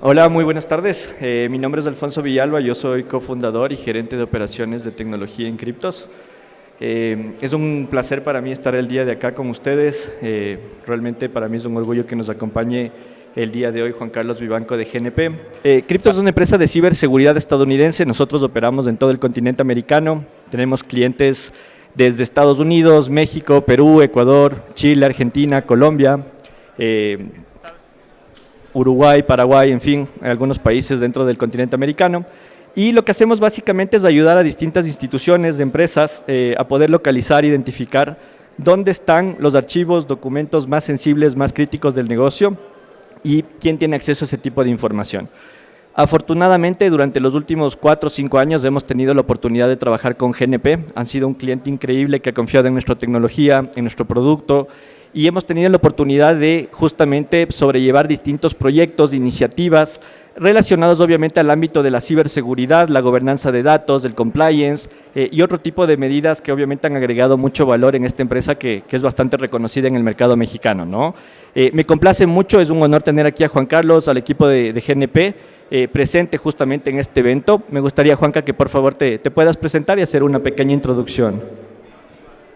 Hola, muy buenas tardes. Mi nombre es Alfonso Villalba, yo soy cofundador y gerente de operaciones de tecnología en criptos. Es un placer para mí estar el día de acá con ustedes. Realmente para mí es un orgullo que nos acompañe el día de hoy Juan Carlos Vivanco de GNP. Criptos es una empresa de ciberseguridad estadounidense. Nosotros operamos en todo el continente americano. Tenemos clientes desde Estados Unidos, México, Perú, Ecuador, Chile, Argentina, Colombia. Uruguay, Paraguay, en fin, algunos países dentro del continente americano. Y lo que hacemos básicamente es ayudar a distintas instituciones, de empresas, a poder localizar, identificar dónde están los archivos, documentos más sensibles, más críticos del negocio y quién tiene acceso a ese tipo de información. Afortunadamente, durante los últimos 4 o 5 años hemos tenido la oportunidad de trabajar con GNP. Han sido un cliente increíble que ha confiado en nuestra tecnología, en nuestro producto, y hemos tenido la oportunidad de justamente sobrellevar distintos proyectos, iniciativas relacionados obviamente al ámbito de la ciberseguridad, la gobernanza de datos, el compliance y otro tipo de medidas que obviamente han agregado mucho valor en esta empresa que es bastante reconocida en el mercado mexicano, ¿no? Me complace mucho, es un honor tener aquí a Juan Carlos, al equipo de GNP, presente justamente en este evento. Me gustaría, Juanca, que por favor te puedas presentar y hacer una pequeña introducción.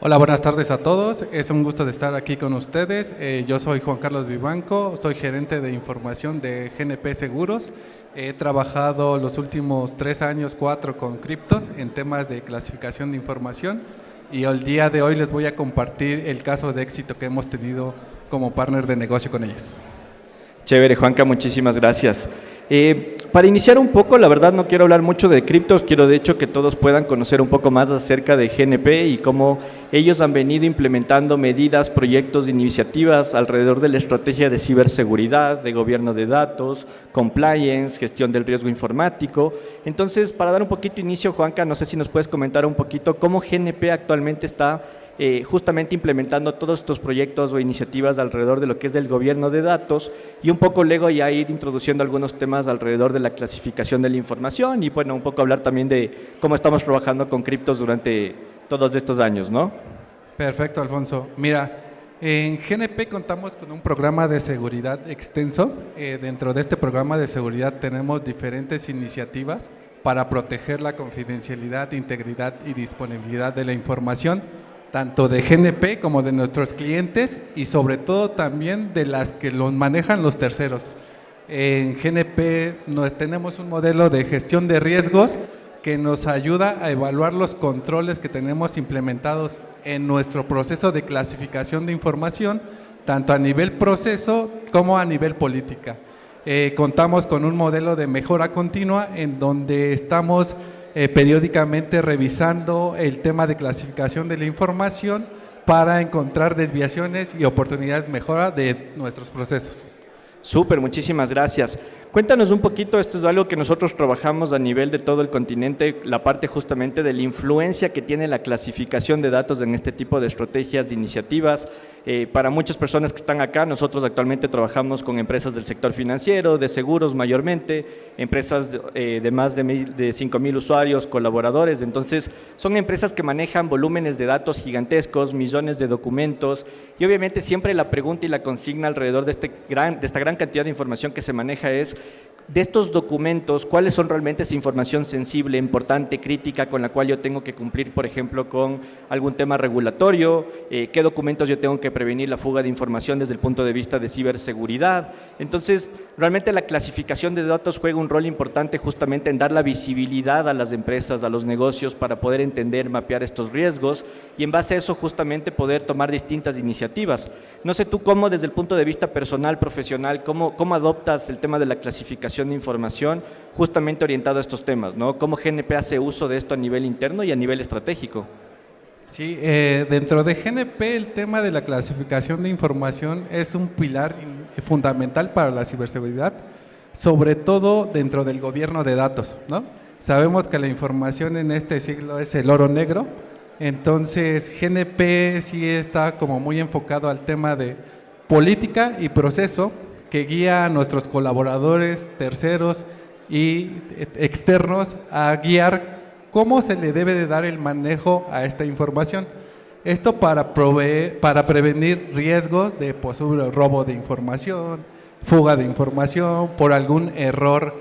Hola, buenas tardes a todos. Es un gusto de estar aquí con ustedes. Yo soy Juan Carlos Vivanco, soy gerente de información de GNP Seguros. He trabajado los últimos 3 años, 4 con criptos en temas de clasificación de información y el día de hoy les voy a compartir el caso de éxito que hemos tenido como partner de negocio con ellos. Chévere, Juanca, muchísimas gracias. Para iniciar un poco, la verdad no quiero hablar mucho de criptos, quiero de hecho que todos puedan conocer un poco más acerca de GNP y cómo ellos han venido implementando medidas, proyectos, iniciativas alrededor de la estrategia de ciberseguridad, de gobierno de datos, compliance, gestión del riesgo informático. Entonces, para dar un poquito inicio, Juanca, no sé si nos puedes comentar un poquito cómo GNP actualmente está justamente implementando todos estos proyectos o iniciativas alrededor de lo que es del gobierno de datos y un poco luego ya ir introduciendo algunos temas alrededor de la clasificación de la información y bueno, un poco hablar también de cómo estamos trabajando con criptos durante todos estos años, ¿no? Perfecto, Alfonso. Mira, en GNP contamos con un programa de seguridad extenso. Dentro de este programa de seguridad tenemos diferentes iniciativas para proteger la confidencialidad, integridad y disponibilidad de la información, tanto de GNP como de nuestros clientes y sobre todo también de las que los manejan los terceros. En GNP tenemos un modelo de gestión de riesgos que nos ayuda a evaluar los controles que tenemos implementados en nuestro proceso de clasificación de información, tanto a nivel proceso como a nivel política. Contamos con un modelo de mejora continua en donde estamos periódicamente revisando el tema de clasificación de la información para encontrar desviaciones y oportunidades de mejora de nuestros procesos. Súper, muchísimas gracias. Cuéntanos un poquito, esto es algo que nosotros trabajamos a nivel de todo el continente, la parte justamente de la influencia que tiene la clasificación de datos en este tipo de estrategias, de iniciativas. Para muchas personas que están acá, nosotros actualmente trabajamos con empresas del sector financiero, de seguros mayormente, empresas de más de 5,000 usuarios, colaboradores. Entonces, son empresas que manejan volúmenes de datos gigantescos, millones de documentos y obviamente siempre la pregunta y la consigna alrededor de esta gran cantidad de información que se maneja es: de estos documentos, ¿cuáles son realmente esa información sensible, importante, crítica, con la cual yo tengo que cumplir, por ejemplo, con algún tema regulatorio? ¿Qué documentos yo tengo que prevenir la fuga de información desde el punto de vista de ciberseguridad? Entonces, realmente la clasificación de datos juega un rol importante justamente en dar la visibilidad a las empresas, a los negocios, para poder entender, mapear estos riesgos y en base a eso justamente poder tomar distintas iniciativas. No sé tú cómo, desde el punto de vista personal, profesional, cómo adoptas el tema de la clasificación de información justamente orientado a estos temas, ¿no? ¿Cómo GNP hace uso de esto a nivel interno y a nivel estratégico? Sí, dentro de GNP el tema de la clasificación de información es un pilar fundamental para la ciberseguridad, sobre todo dentro del gobierno de datos, ¿no? Sabemos que la información en este siglo es el oro negro, entonces GNP sí está como muy enfocado al tema de política y proceso que guía a nuestros colaboradores, terceros y externos a guiar cómo se le debe de dar el manejo a esta información. Esto para prevenir riesgos de posible robo de información, fuga de información, por algún error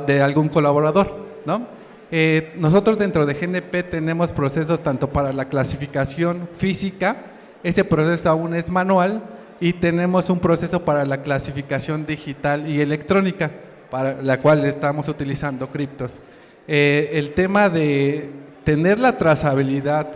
de algún colaborador, ¿no? Nosotros dentro de GNP tenemos procesos tanto para la clasificación física, ese proceso aún es manual, y tenemos un proceso para la clasificación digital y electrónica, para la cual estamos utilizando criptos. El tema de tener la trazabilidad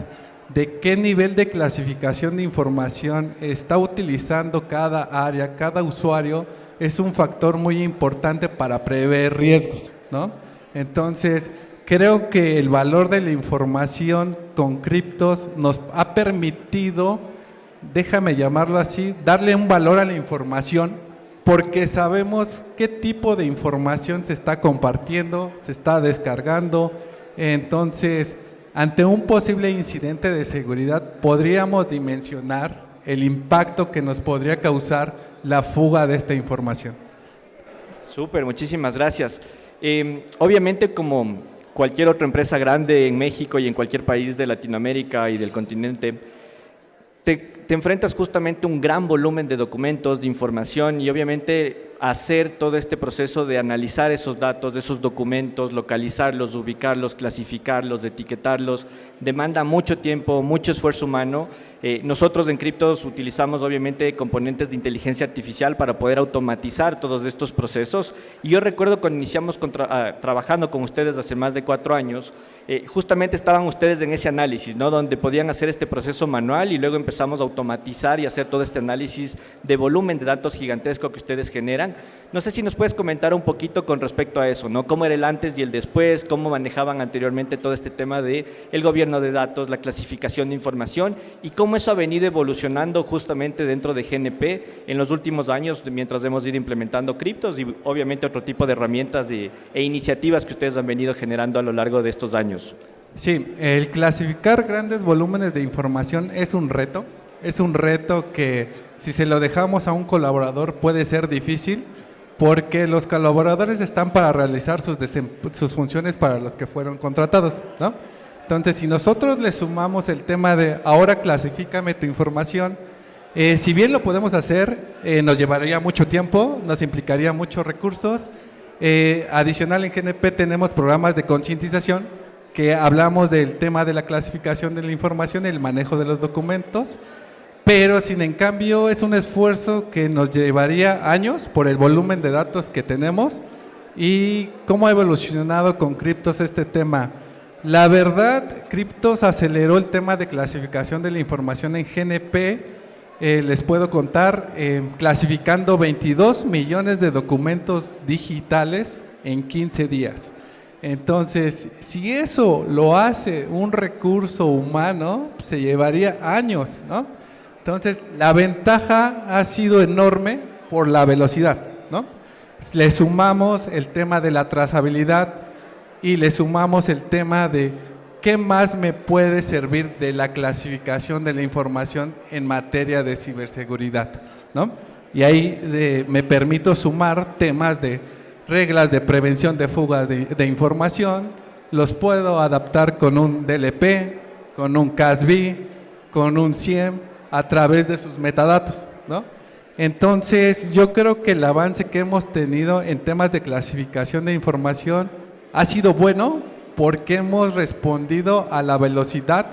de qué nivel de clasificación de información está utilizando cada área, cada usuario, es un factor muy importante para prever riesgos, ¿no? Entonces, creo que el valor de la información con criptos nos ha permitido, déjame llamarlo así, darle un valor a la información, porque sabemos qué tipo de información se está compartiendo, se está descargando. Entonces, ante un posible incidente de seguridad, podríamos dimensionar el impacto que nos podría causar la fuga de esta información. Súper, muchísimas gracias. Obviamente, como cualquier otra empresa grande en México y en cualquier país de Latinoamérica y del continente, te enfrentas justamente a un gran volumen de documentos, de información, y obviamente hacer todo este proceso de analizar esos datos, esos documentos, localizarlos, ubicarlos, clasificarlos, etiquetarlos, demanda mucho tiempo, mucho esfuerzo humano. Nosotros en Cryptos utilizamos obviamente componentes de inteligencia artificial para poder automatizar todos estos procesos, y yo recuerdo cuando iniciamos trabajando con ustedes hace más de 4 años, justamente estaban ustedes en ese análisis, ¿no? Donde podían hacer este proceso manual y luego empezamos a automatizar y hacer todo este análisis de volumen de datos gigantesco que ustedes generan. No sé si nos puedes comentar un poquito con respecto a eso, ¿no? ¿Cómo era el antes y el después? ¿Cómo manejaban anteriormente todo este tema de el gobierno de datos, la clasificación de información, y cómo eso ha venido evolucionando justamente dentro de GNP en los últimos años mientras hemos ido implementando criptos y obviamente otro tipo de herramientas e iniciativas que ustedes han venido generando a lo largo de estos años? Sí, el clasificar grandes volúmenes de información es un reto que si se lo dejamos a un colaborador puede ser difícil, porque los colaboradores están para realizar sus funciones para los que fueron contratados, ¿no? Entonces, si nosotros le sumamos el tema de ahora clasifícame tu información, si bien lo podemos hacer, nos llevaría mucho tiempo, nos implicaría muchos recursos. Adicional, en GNP tenemos programas de concientización que hablamos del tema de la clasificación de la información y el manejo de los documentos, pero sin en cambio es un esfuerzo que nos llevaría años por el volumen de datos que tenemos y cómo ha evolucionado con Cryptos este tema. La verdad, Cryptos aceleró el tema de clasificación de la información en GNP, les puedo contar, clasificando 22 millones de documentos digitales en 15 días. Entonces, si eso lo hace un recurso humano, se llevaría años, ¿no? Entonces, la ventaja ha sido enorme por la velocidad, ¿no? Le sumamos el tema de la trazabilidad y le sumamos el tema de qué más me puede servir de la clasificación de la información en materia de ciberseguridad, ¿no? Y ahí me permito sumar temas de reglas de prevención de fugas de información, los puedo adaptar con un DLP, con un CASB, con un SIEM, a través de sus metadatos, ¿no? Entonces, yo creo que el avance que hemos tenido en temas de clasificación de información ha sido bueno porque hemos respondido a la velocidad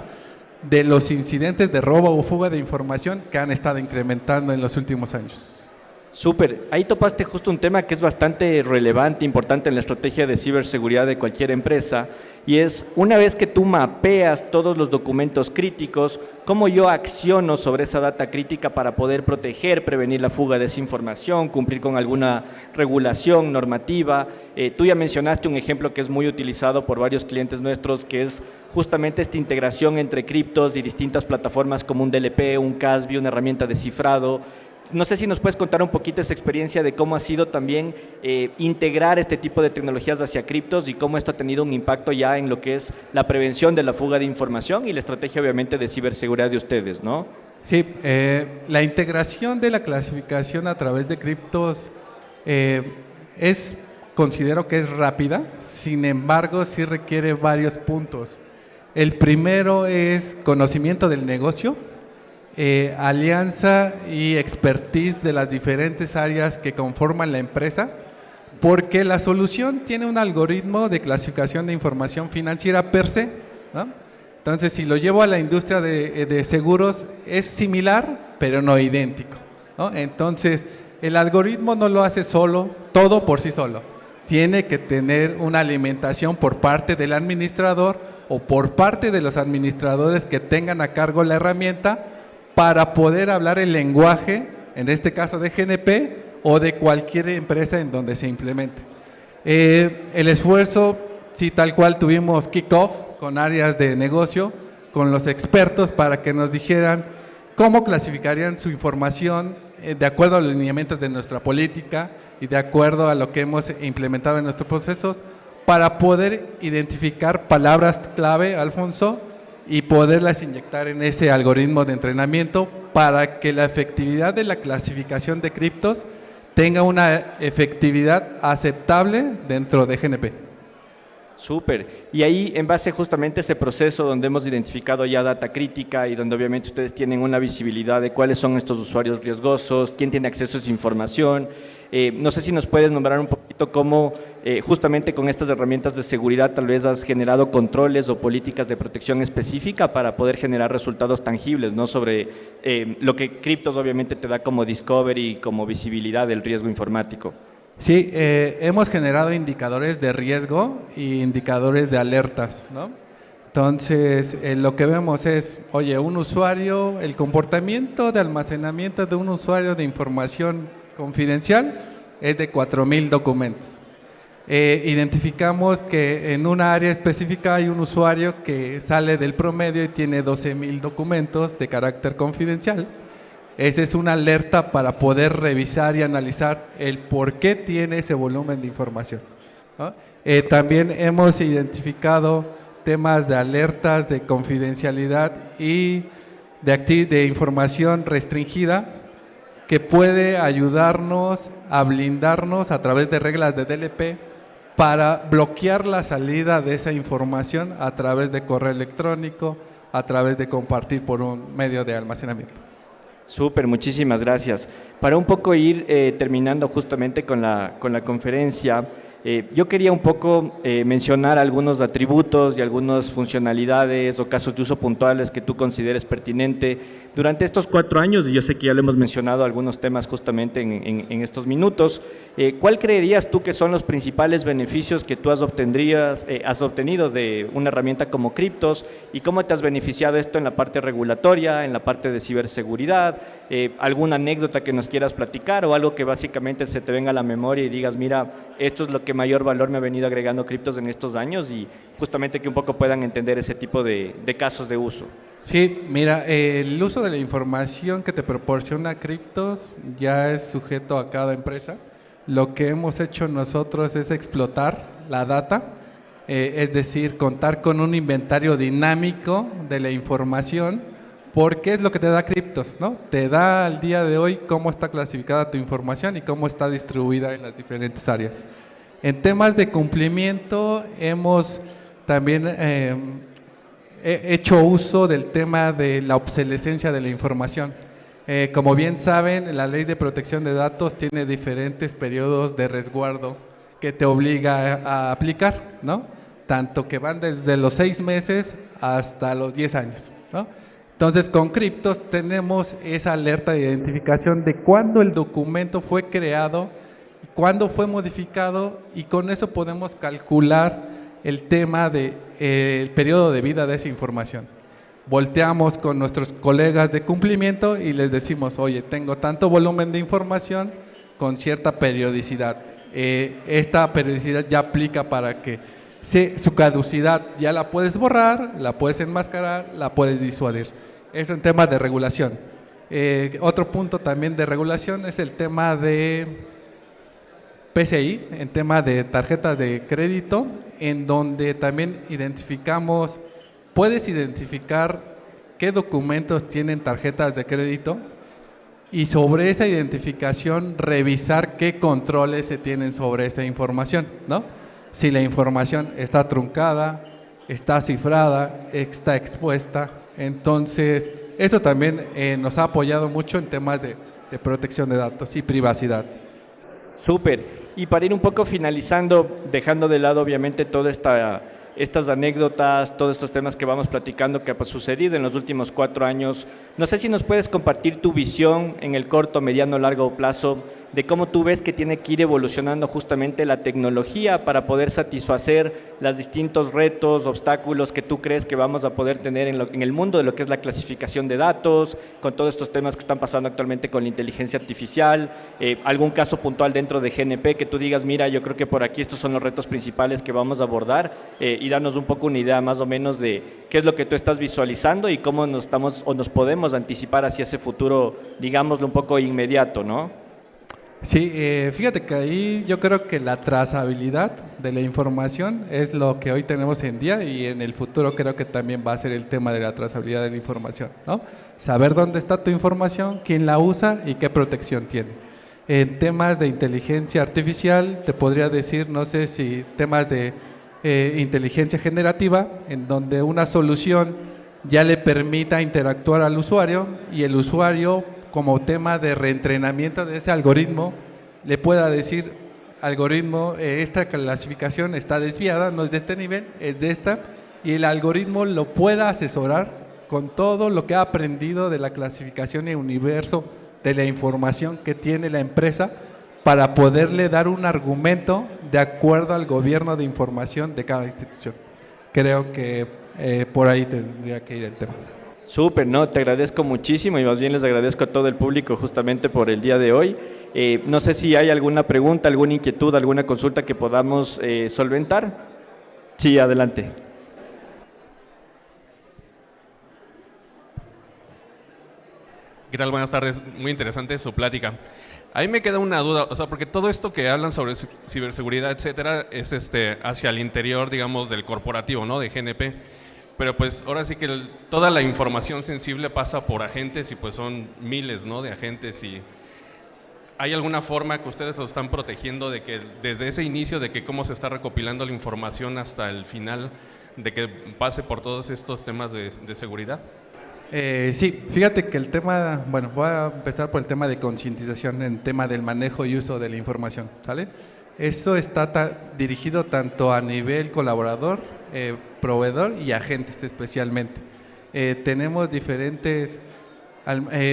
de los incidentes de robo o fuga de información que han estado incrementando en los últimos años. Súper, ahí topaste justo un tema que es bastante relevante, importante en la estrategia de ciberseguridad de cualquier empresa, y es una vez que tú mapeas todos los documentos críticos, cómo yo acciono sobre esa data crítica para poder proteger, prevenir la fuga de esa información, cumplir con alguna regulación normativa. Tú ya mencionaste un ejemplo que es muy utilizado por varios clientes nuestros, que es justamente esta integración entre criptos y distintas plataformas como un DLP, un CASB, una herramienta de cifrado. No sé si nos puedes contar un poquito esa experiencia de cómo ha sido también integrar este tipo de tecnologías hacia criptos y cómo esto ha tenido un impacto ya en lo que es la prevención de la fuga de información y la estrategia obviamente de ciberseguridad de ustedes, ¿no? Sí, la integración de la clasificación a través de criptos considero que es rápida, sin embargo sí requiere varios puntos. El primero es conocimiento del negocio. alianza y expertise de las diferentes áreas que conforman la empresa, porque la solución tiene un algoritmo de clasificación de información financiera per se, ¿no? Entonces, si lo llevo a la industria de seguros, es similar, pero no idéntico, ¿no? Entonces, el algoritmo no lo hace solo, todo por sí solo. Tiene que tener una alimentación por parte del administrador o por parte de los administradores que tengan a cargo la herramienta para poder hablar el lenguaje, en este caso de GNP o de cualquier empresa en donde se implemente. El esfuerzo, sí, tal cual tuvimos kick-off con áreas de negocio, con los expertos para que nos dijeran cómo clasificarían su información de acuerdo a los lineamientos de nuestra política y de acuerdo a lo que hemos implementado en nuestros procesos, para poder identificar palabras clave, Alfonso, y poderlas inyectar en ese algoritmo de entrenamiento para que la efectividad de la clasificación de criptos tenga una efectividad aceptable dentro de GNP. Súper. Y ahí, en base justamente a ese proceso donde hemos identificado ya data crítica y donde obviamente ustedes tienen una visibilidad de cuáles son estos usuarios riesgosos, quién tiene acceso a esa información, no sé si nos puedes nombrar un poquito cómo justamente con estas herramientas de seguridad tal vez has generado controles o políticas de protección específica para poder generar resultados tangibles, ¿no? Sobre lo que Criptos obviamente te da como discovery, como visibilidad del riesgo informático. Sí, hemos generado indicadores de riesgo y indicadores de alertas, ¿no? Entonces, lo que vemos es, oye, un usuario, el comportamiento de almacenamiento de un usuario de información confidencial es de 4,000 documentos. Identificamos que en una área específica hay un usuario que sale del promedio y tiene 12,000 documentos de carácter confidencial. Esa es una alerta para poder revisar y analizar el por qué tiene ese volumen de información, ¿no? También hemos identificado temas de alertas de confidencialidad y de información restringida que puede ayudarnos a blindarnos a través de reglas de DLP para bloquear la salida de esa información a través de correo electrónico, a través de compartir por un medio de almacenamiento. Súper, muchísimas gracias. Para un poco ir terminando justamente con la conferencia, yo quería un poco mencionar algunos atributos y algunas funcionalidades o casos de uso puntuales que tú consideres pertinente. Durante estos 4 años, y yo sé que ya lo hemos mencionado algunos temas justamente en estos minutos, ¿cuál creerías tú que son los principales beneficios que tú has obtenido de una herramienta como Criptos y cómo te has beneficiado esto en la parte regulatoria, en la parte de ciberseguridad? ¿Alguna anécdota que nos quieras platicar o algo que básicamente se te venga a la memoria y digas, mira, esto es lo que mayor valor me ha venido agregando Criptos en estos años, y justamente que un poco puedan entender ese tipo de casos de uso? Sí, mira, el uso de la información que te proporciona Criptos ya es sujeto a cada empresa. Lo que hemos hecho nosotros es explotar la data, es decir, contar con un inventario dinámico de la información, porque es lo que te da Criptos, ¿no? Te da al día de hoy cómo está clasificada tu información y cómo está distribuida en las diferentes áreas. En temas de cumplimiento hemos también hecho uso del tema de la obsolescencia de la información. Como bien saben, la Ley de Protección de Datos tiene diferentes periodos de resguardo que te obliga a aplicar, ¿no? Tanto que van desde los 6 meses hasta los 10 años, ¿no? Entonces, con Criptos tenemos esa alerta de identificación de cuándo el documento fue creado, cuándo fue modificado, y con eso podemos calcular el tema del periodo de vida de esa información. Volteamos con nuestros colegas de cumplimiento y les decimos, oye, tengo tanto volumen de información con cierta periodicidad. Esta periodicidad ya aplica para que su caducidad ya la puedes borrar, la puedes enmascarar, la puedes disuadir. Eso en tema de regulación. Otro punto también de regulación es el tema de PCI, en tema de tarjetas de crédito, en donde también puedes identificar qué documentos tienen tarjetas de crédito y sobre esa identificación revisar qué controles se tienen sobre esa información, ¿no? Si la información está truncada, está cifrada, está expuesta. Entonces, Eso también nos ha apoyado mucho en temas de protección de datos y privacidad. Súper. Y para ir un poco finalizando, dejando de lado obviamente todas estas anécdotas, todos estos temas que vamos platicando que ha sucedido en los últimos 4 años, no sé si nos puedes compartir tu visión en el corto, mediano, largo plazo de cómo tú ves que tiene que ir evolucionando justamente la tecnología para poder satisfacer los distintos retos, obstáculos que tú crees que vamos a poder tener en el mundo de lo que es la clasificación de datos, con todos estos temas que están pasando actualmente con la inteligencia artificial, algún caso puntual dentro de GNP que tú digas, mira, yo creo que por aquí estos son los retos principales que vamos a abordar, y darnos un poco una idea más o menos de qué es lo que tú estás visualizando y cómo nos podemos anticipar hacia ese futuro, digámoslo un poco inmediato, ¿no? Sí, fíjate que ahí yo creo que la trazabilidad de la información es lo que hoy tenemos en día y en el futuro creo que también va a ser el tema de la trazabilidad de la información, ¿no? Saber dónde está tu información, quién la usa y qué protección tiene. En temas de inteligencia artificial te podría decir, no sé si temas de inteligencia generativa, en donde una solución ya le permita interactuar al usuario y el usuario como tema de reentrenamiento de ese algoritmo, le pueda decir, algoritmo, esta clasificación está desviada, no es de este nivel, es de esta, y el algoritmo lo pueda asesorar con todo lo que ha aprendido de la clasificación y universo de la información que tiene la empresa para poderle dar un argumento de acuerdo al gobierno de información de cada institución. Creo que por ahí tendría que ir el tema. Súper, no, te agradezco muchísimo y más bien les agradezco a todo el público justamente por el día de hoy. No sé si hay alguna pregunta, alguna inquietud, alguna consulta que podamos solventar. Sí, adelante. ¿Qué tal? Buenas tardes. Muy interesante su plática. A mí me queda una duda, o sea, porque todo esto que hablan sobre ciberseguridad, etcétera, es hacia el interior, digamos, del corporativo, ¿no? De GNP. Pero pues ahora sí que toda la información sensible pasa por agentes y pues son miles, ¿no? De agentes. Y ¿hay alguna forma que ustedes lo están protegiendo de que desde ese inicio, de que cómo se está recopilando la información hasta el final, de que pase por todos estos temas de seguridad? Sí, fíjate que el tema, bueno, voy a empezar por el tema de concientización en tema del manejo y uso de la información, ¿sale? Eso está dirigido tanto a nivel colaborador, proveedor y agentes especialmente. Tenemos diferentes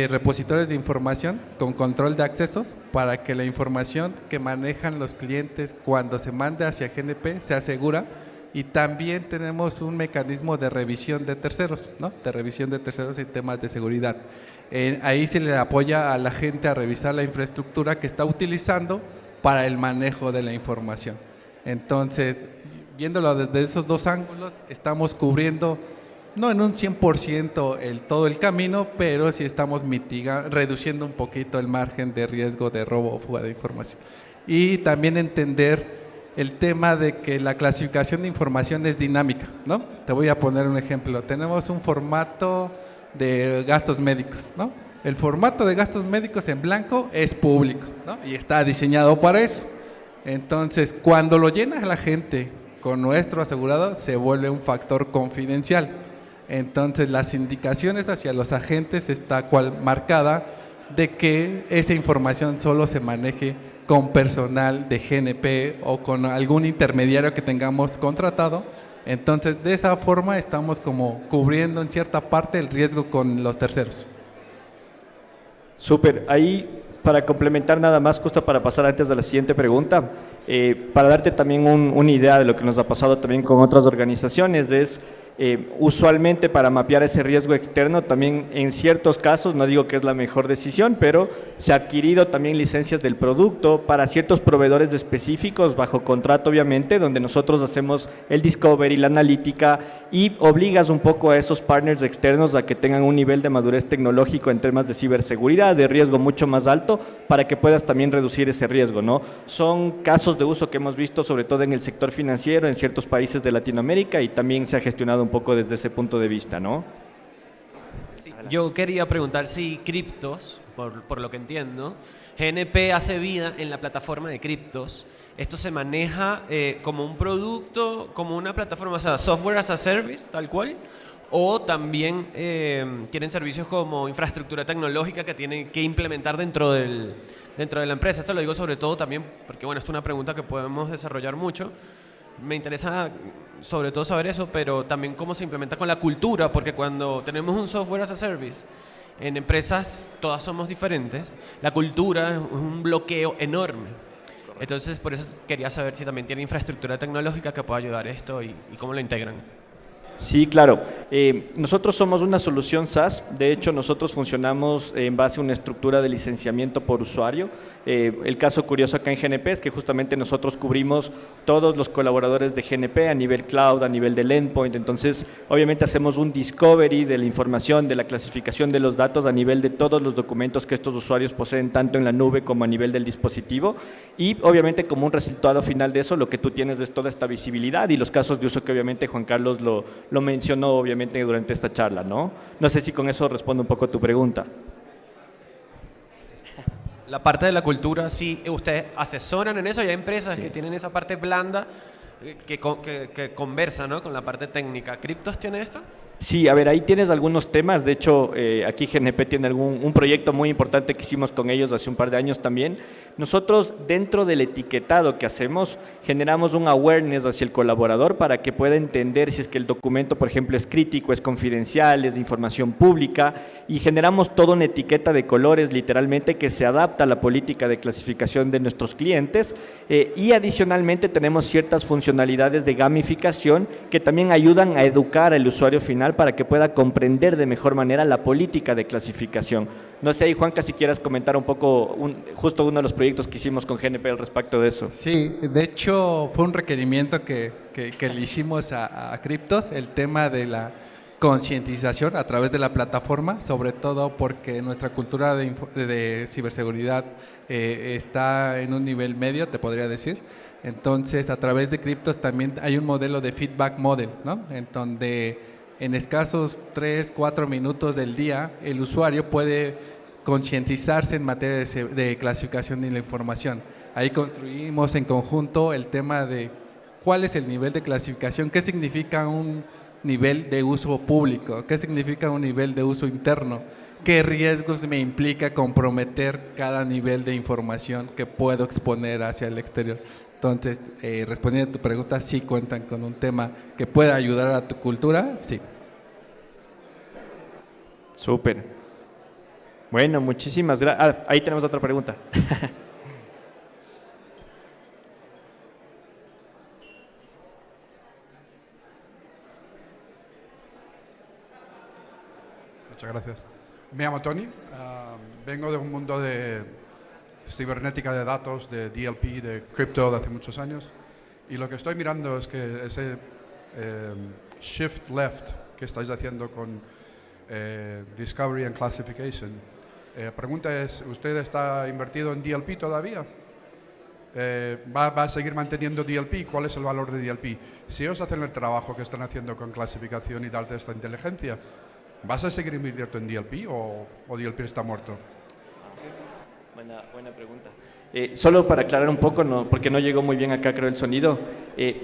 repositorios de información con control de accesos para que la información que manejan los clientes cuando se mande hacia GNP sea segura. Y también tenemos un mecanismo de revisión de terceros, ¿no? De revisión de terceros en temas de seguridad. Ahí se le apoya a la gente a revisar la infraestructura que está utilizando para el manejo de la información. Entonces, viéndolo desde esos dos ángulos, estamos cubriendo, no en un 100% todo el camino, pero sí estamos reduciendo un poquito el margen de riesgo de robo o fuga de información. Y también entender el tema de que la clasificación de información es dinámica, ¿no? Te voy a poner un ejemplo. Tenemos un formato de gastos médicos, ¿no? El formato de gastos médicos en blanco es público, ¿no? Y está diseñado para eso. Entonces, cuando lo llena la gente con nuestro asegurado, se vuelve un factor confidencial. Entonces, las indicaciones hacia los agentes está marcada de que esa información solo se maneje con personal de GNP o con algún intermediario que tengamos contratado. Entonces, de esa forma estamos como cubriendo en cierta parte el riesgo con los terceros. Súper. Ahí, para complementar nada más, justo para pasar antes de la siguiente pregunta, para darte también una idea de lo que nos ha pasado también con otras organizaciones, es usualmente para mapear ese riesgo externo, también en ciertos casos, no digo que es la mejor decisión, pero se ha adquirido también licencias del producto para ciertos proveedores específicos, bajo contrato obviamente, donde nosotros hacemos el discovery, la analítica y obligas un poco a esos partners externos a que tengan un nivel de madurez tecnológico en temas de ciberseguridad, de riesgo mucho más alto, para que puedas también reducir ese riesgo, ¿no? Son casos de uso que hemos visto sobre todo en el sector financiero, en ciertos países de Latinoamérica, y también se ha gestionado un poco desde ese punto de vista, ¿no? Sí, yo quería preguntar si criptos, por lo que entiendo, GNP hace vida en la plataforma de criptos. ¿Esto se maneja como un producto, como una plataforma, o sea, software as a service, tal cual? o también tienen servicios como infraestructura tecnológica que tienen que implementar dentro de la empresa. Esto lo digo sobre todo también porque, bueno, esto es una pregunta que podemos desarrollar mucho. Me interesa sobre todo saber eso, pero también cómo se implementa con la cultura, porque cuando tenemos un software as a service, en empresas todas somos diferentes, la cultura es un bloqueo enorme. Entonces, por eso quería saber si también tiene infraestructura tecnológica que pueda ayudar a esto y cómo lo integran. Sí, claro. Nosotros somos una solución SaaS. De hecho, nosotros funcionamos en base a una estructura de licenciamiento por usuario. El caso curioso acá en GNP es que justamente nosotros cubrimos todos los colaboradores de GNP a nivel cloud, a nivel del endpoint. Entonces, obviamente hacemos un discovery de la información, de la clasificación de los datos a nivel de todos los documentos que estos usuarios poseen, tanto en la nube como a nivel del dispositivo. Y obviamente como un resultado final de eso, lo que tú tienes es toda esta visibilidad y los casos de uso que obviamente Juan Carlos lo mencionó obviamente durante esta charla, ¿no? No sé si con eso respondo un poco a tu pregunta. La parte de la cultura, sí, ¿ustedes asesoran en eso? ¿Hay empresas Sí. que tienen esa parte blanda que conversa, ¿no?, con la parte técnica? ¿Cryptos tiene esto? Sí, a ver, ahí tienes algunos temas. De hecho, aquí GNP tiene un proyecto muy importante que hicimos con ellos hace un par de años también. Nosotros, dentro del etiquetado que hacemos, generamos un awareness hacia el colaborador para que pueda entender si es que el documento, por ejemplo, es crítico, es confidencial, es de información pública, y generamos toda una etiqueta de colores, literalmente, que se adapta a la política de clasificación de nuestros clientes, y adicionalmente tenemos ciertas funcionalidades de gamificación que también ayudan a educar al usuario final para que pueda comprender de mejor manera la política de clasificación. No sé, ahí Juanca, si quieras comentar un poco justo uno de los proyectos que hicimos con GNP al respecto de eso. Sí, de hecho fue un requerimiento que le hicimos a Cryptos, el tema de la concientización a través de la plataforma, sobre todo porque nuestra cultura de ciberseguridad está en un nivel medio, te podría decir. Entonces, a través de Cryptos también hay un modelo de feedback model, ¿no? En donde en escasos 3, 4 minutos del día, el usuario puede concientizarse en materia de clasificación de la información. Ahí construimos en conjunto el tema de cuál es el nivel de clasificación, qué significa un nivel de uso público, qué significa un nivel de uso interno, qué riesgos me implica comprometer cada nivel de información que puedo exponer hacia el exterior. Entonces, respondiendo a tu pregunta, sí cuentan con un tema que pueda ayudar a tu cultura, sí. Súper. Bueno, muchísimas gracias. Ahí tenemos otra pregunta. Muchas gracias. Me llamo Tony, vengo de un mundo de cibernética de datos, de DLP, de cripto de hace muchos años, y lo que estoy mirando es que ese shift left que estáis haciendo con Discovery and Classification, pregunta es, ¿usted está invertido en DLP todavía? ¿Va a seguir manteniendo DLP? ¿Cuál es el valor de DLP? Si ellos hacen el trabajo que están haciendo con clasificación y darte esta inteligencia, ¿vas a seguir invirtiendo en DLP o DLP está muerto? Buena pregunta. Solo para aclarar un poco, porque no llegó muy bien acá, creo, el sonido.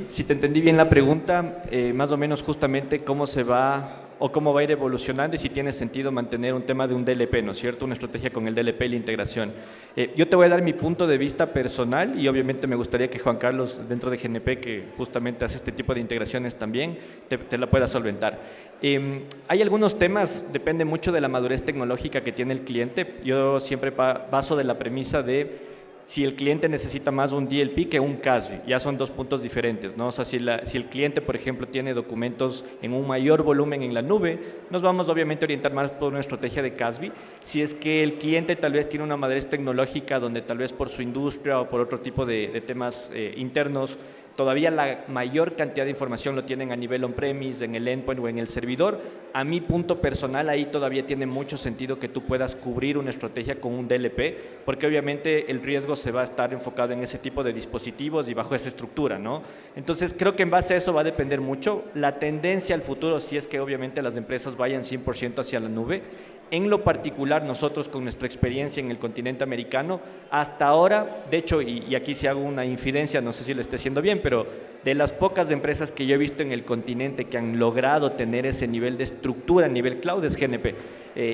Si te entendí bien la pregunta, más o menos justamente cómo se va o cómo va a ir evolucionando y si tiene sentido mantener un tema de un DLP, ¿no es cierto? Una estrategia con el DLP y la integración. Yo te voy a dar mi punto de vista personal y obviamente me gustaría que Juan Carlos, dentro de GNP, que justamente hace este tipo de integraciones también, te la pueda solventar. Hay algunos temas, depende mucho de la madurez tecnológica que tiene el cliente. Yo siempre baso de la premisa de si el cliente necesita más un DLP que un CASB, ya son dos puntos diferentes, ¿no? O sea, si el cliente, por ejemplo, tiene documentos en un mayor volumen en la nube, nos vamos obviamente a orientar más por una estrategia de CASB. Si es que el cliente tal vez tiene una madurez tecnológica donde tal vez por su industria o por otro tipo de temas internos, todavía la mayor cantidad de información lo tienen a nivel on-premise, en el endpoint o en el servidor. A mi punto personal, ahí todavía tiene mucho sentido que tú puedas cubrir una estrategia con un DLP, porque obviamente el riesgo se va a estar enfocado en ese tipo de dispositivos y bajo esa estructura, ¿no? Entonces, creo que en base a eso va a depender mucho. La tendencia al futuro, si es que obviamente las empresas vayan 100% hacia la nube, En lo particular, nosotros con nuestra experiencia en el continente americano, hasta ahora, de hecho, y aquí sí hago una infidencia, no sé si lo esté haciendo bien, pero de las pocas empresas que yo he visto en el continente que han logrado tener ese nivel de estructura a nivel cloud es GNP.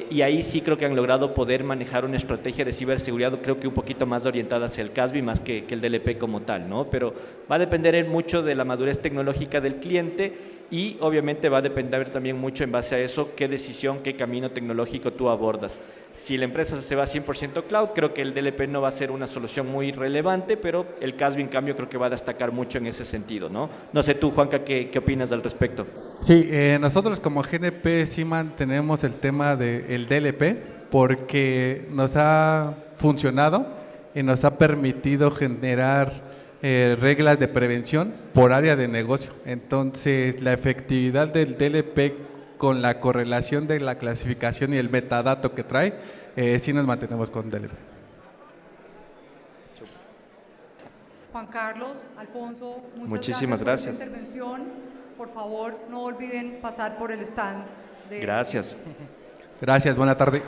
Y ahí sí creo que han logrado poder manejar una estrategia de ciberseguridad, creo que un poquito más orientada hacia el CASB más que el DLP como tal, ¿no? Pero va a depender mucho de la madurez tecnológica del cliente y obviamente va a depender también mucho en base a eso qué decisión, qué camino tecnológico tú abordas. Si la empresa se va 100% cloud, creo que el DLP no va a ser una solución muy relevante, pero el CASB en cambio creo que va a destacar mucho en ese sentido, ¿no? No sé tú, Juanca, ¿qué opinas al respecto? Sí, nosotros como GNP sí mantenemos el tema del DLP porque nos ha funcionado y nos ha permitido generar reglas de prevención por área de negocio. Entonces, la efectividad del DLP con la correlación de la clasificación y el metadato que trae, sí nos mantenemos con DLP. Juan Carlos, Alfonso, Muchísimas gracias. por esta intervención. Por favor, no olviden pasar por el stand. Gracias. Gracias, buena tarde.